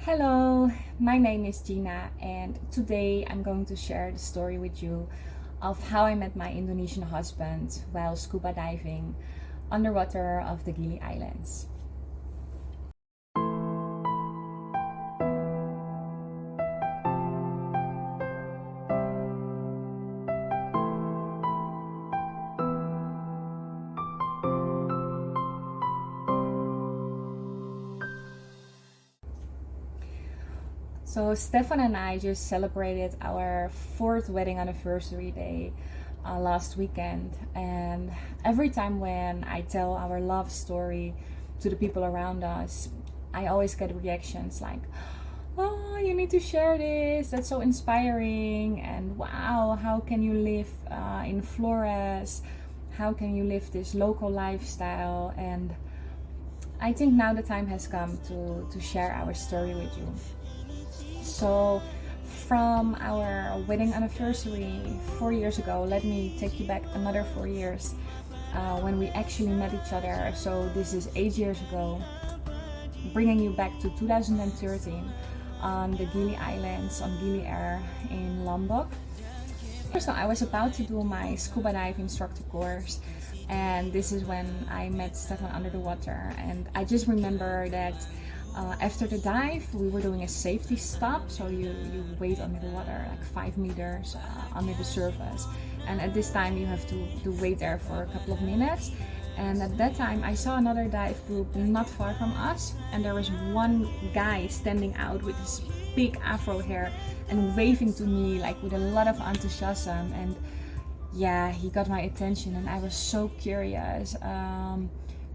Hello, my name is Gina, and today I'm going to share the story with you of how I met my Indonesian husband while scuba diving underwater of the Gili Islands. So Stefan and I just celebrated our fourth wedding anniversary day last weekend, and every time when I tell our love story to the people around us, I always get reactions like, "Oh, you need to share this. That's so inspiring!" And "Wow, how can you live in Flores? How can you live this local lifestyle?" And I think now the time has come to share our story with you. So, from our wedding anniversary 4 years ago, let me take you back another 4 years when we actually met each other. So, this is 8 years ago, bringing you back to 2013 on the Gili Islands on Gili Air in Lombok. So, I was about to do my scuba dive instructor course, and this is when I met Stefan under the water. And I just remember that after the dive, we were doing a safety stop, so you wait under the water like 5 meters under the surface, and at this time you have to wait there for a couple of minutes. And at that time I saw another dive group not far from us, and there was one guy standing out with his big afro hair and waving to me like with a lot of enthusiasm. And yeah, he got my attention, and I was so curious.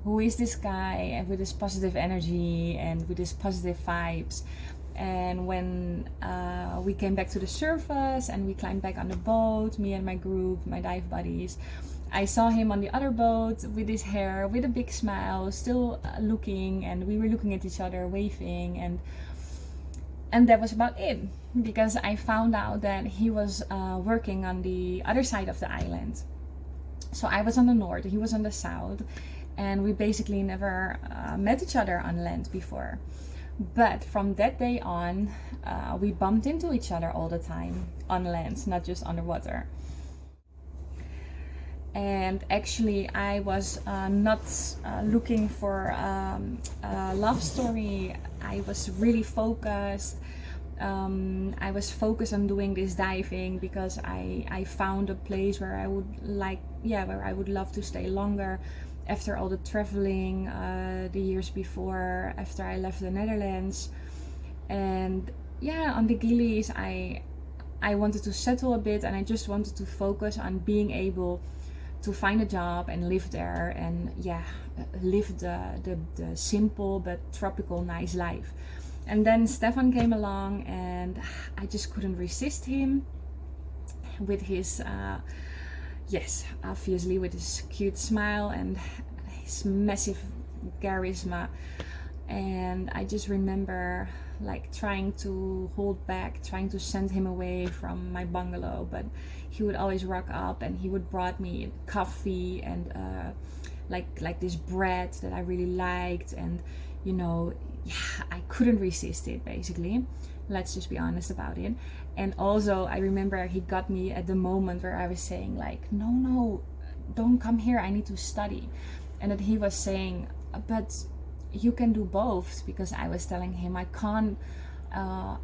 Who is this guy with this positive energy and with his positive vibes? And when we came back to the surface and we climbed back on the boat, me and my group, my dive buddies, I saw him on the other boat with his hair, with a big smile, still looking, and we were looking at each other, waving, and that was about it, because I found out that he was working on the other side of the island. So I was on the north, he was on the south, and we basically never met each other on land before. But from that day on, we bumped into each other all the time on land, not just underwater. And actually, I was not looking for a love story. I was really focused. I was focused on doing this diving because I found a place where I would where I would love to stay longer after all the traveling the years before, after I left the Netherlands. And yeah, on the Gilis, I wanted to settle a bit, and I just wanted to focus on being able to find a job and live there, and live the simple but tropical nice life. And then Stefan came along, and I just couldn't resist him with his obviously with his cute smile and his massive charisma. And I just remember like trying to hold back, trying to send him away from my bungalow, but he would always rock up, and he would brought me coffee and like this bread that I really liked. And I couldn't resist it, basically. Let's just be honest about it. And also I remember he got me at the moment where I was saying like, no, don't come here, I need to study. And that he was saying, but you can do both, because I was telling him I can't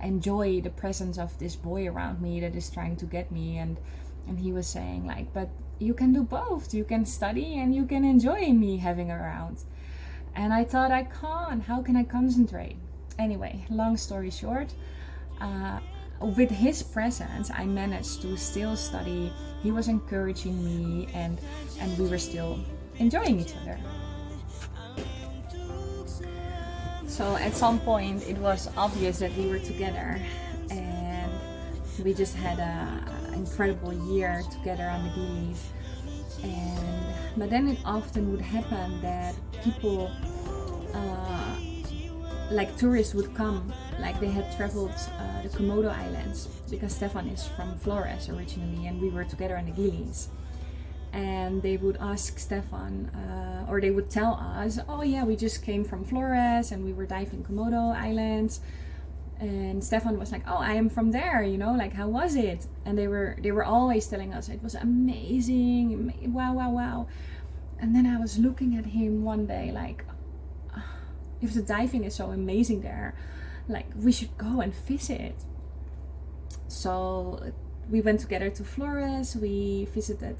enjoy the presence of this boy around me that is trying to get me. And he was saying like, but you can do both, you can study and you can enjoy me having around. And I thought, I can't, how can I concentrate? Anyway, long story short, with his presence I managed to still study. He was encouraging me, and we were still enjoying each other. So at some point it was obvious that we were together, and we just had an incredible year together on the Gilis. But then it often would happen that people like tourists would come, like they had traveled the Komodo Islands, because Stefan is from Flores originally, and we were together on the Gilis. And they would ask Stefan, or they would tell us, oh yeah, we just came from Flores and we were diving Komodo Islands. And Stefan was like, oh, I am from there, you know, like, how was it? And they were always telling us it was amazing, wow, wow, wow. And then I was looking at him one day like, if the diving is so amazing there, like, we should go and visit. So we went together to Flores, we visited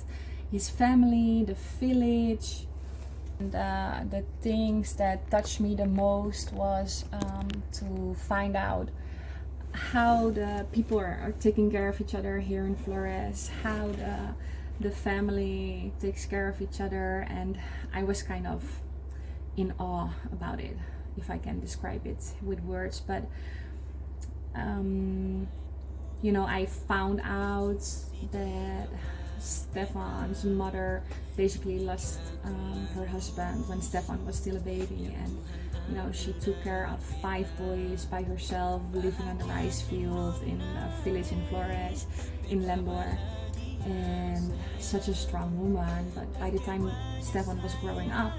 his family, the village. And the things that touched me the most was to find out how the people are taking care of each other here in Flores, how the family takes care of each other, and I was kind of in awe about it, if I can describe it with words. But you know, I found out that Stefan's mother basically lost her husband when Stefan was still a baby, and you know, she took care of 5 boys by herself, living on the rice field in a village in Flores, in Lembor, and such a strong woman. But by the time Stefan was growing up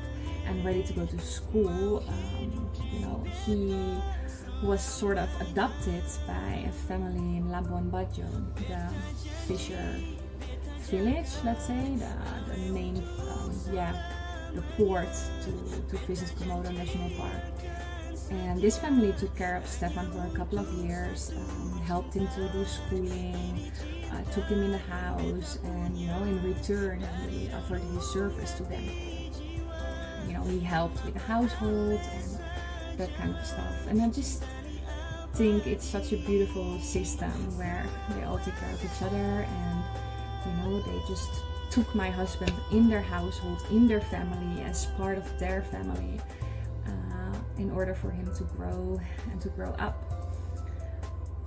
and ready to go to school, you know, he was sort of adopted by a family in Labuan Bajo, the fisher village, let's say, the main, the port to visit Komodo National Park. And this family took care of Stefan for a couple of years, helped him to do schooling, took him in the house, and you know, in return he offered his service to them. You know, he helped with the household and that kind of stuff. And I just think it's such a beautiful system where they all take care of each other, and you know, they just took my husband in their household, in their family, as part of their family, in order for him to grow and to grow up.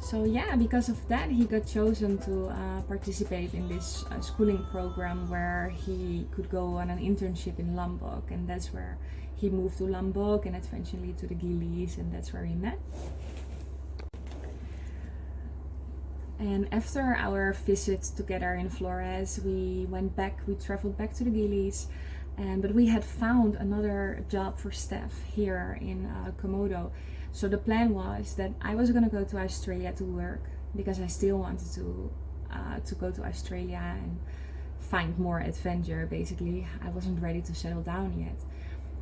So yeah, because of that, he got chosen to participate in this schooling program where he could go on an internship in Lombok, and that's where he moved to Lombok and eventually to the Giliis, and that's where we met. And after our visit together in Flores, we traveled back to the Giliis, but we had found another job for Steph here in Komodo. So the plan was that I was gonna go to Australia to work because I still wanted to go to Australia and find more adventure. Basically, I wasn't ready to settle down yet.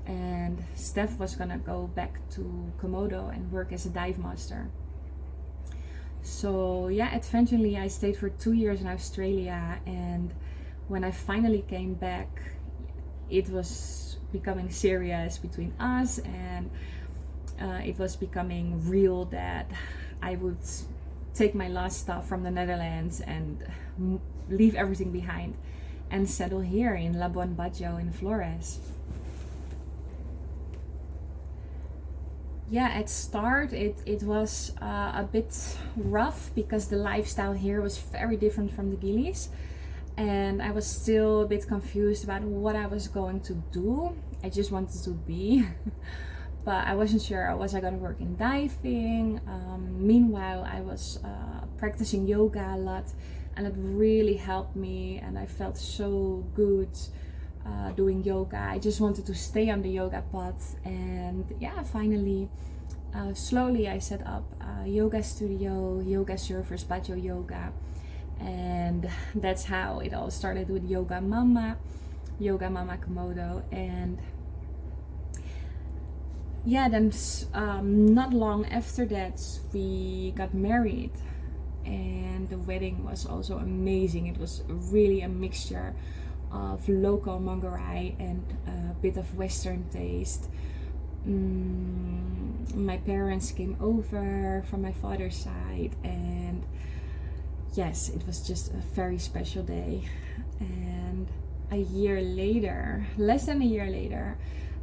And Steph was gonna go back to Komodo and work as a dive master. So yeah, eventually I stayed for 2 years in Australia, and when I finally came back, it was becoming serious between us, and it was becoming real that I would take my last stuff from the Netherlands and leave everything behind and settle here in Labuan Bajo in Flores. Yeah, at start it was a bit rough because the lifestyle here was very different from the Giliis, and I was still a bit confused about what I was going to do. I just wanted to be but I wasn't sure, was I going to work in diving? Meanwhile, I was practicing yoga a lot, and it really helped me, and I felt so good doing yoga. I just wanted to stay on the yoga path, and yeah, finally, slowly I set up a yoga studio, yoga servers, Bajo Yoga, and that's how it all started with yogamamakomodo. And yeah, then not long after that we got married, and the wedding was also amazing. It was really a mixture of local Mongolai and a bit of Western taste. My parents came over from my father's side, and yes, it was just a very special day. And a year later, less than a year later,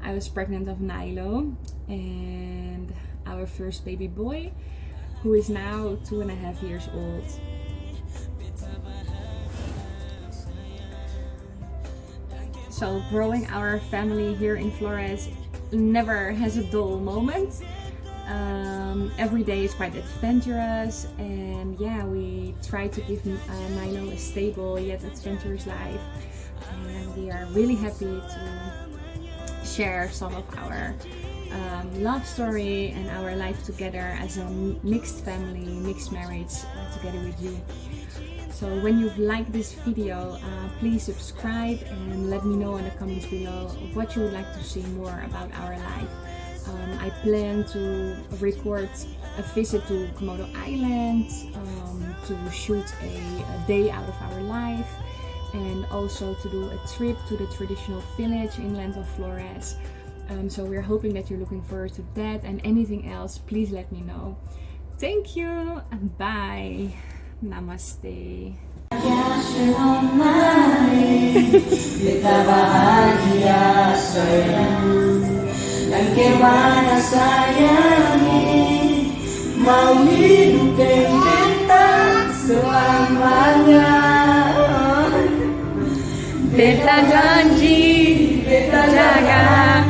I was pregnant of Denylo and our first baby boy, who is now 2.5 years old. So growing our family here in Flores never has a dull moment. Every day is quite adventurous, and yeah, we try to give Denylo a stable yet adventurous life, and we are really happy to share some of our love story and our life together as a mixed family, mixed marriage together with you. So when you've liked this video, please subscribe and let me know in the comments below what you would like to see more about our life. I plan to record a visit to Komodo Island, to shoot a day out of our life, and also to do a trip to the traditional village inland of Flores. So we're hoping that you're looking forward to that, and anything else, please let me know. Thank you, and bye. Namaste. Kita bahagia sayang, dan kemana sayangi, mau hidup dengan kita selamanya. Beta janji, beta jaga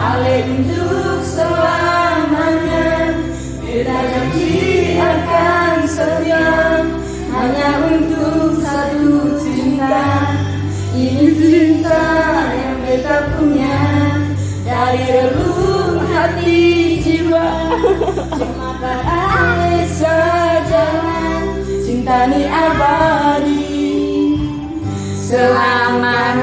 Ale untuk selamanya. Beta janji akan setia hanya untuk satu cinta. Ini cinta yang beta punya dari relung hati jiwa. Cuma pada sejalan cinta ni abadi selamanya.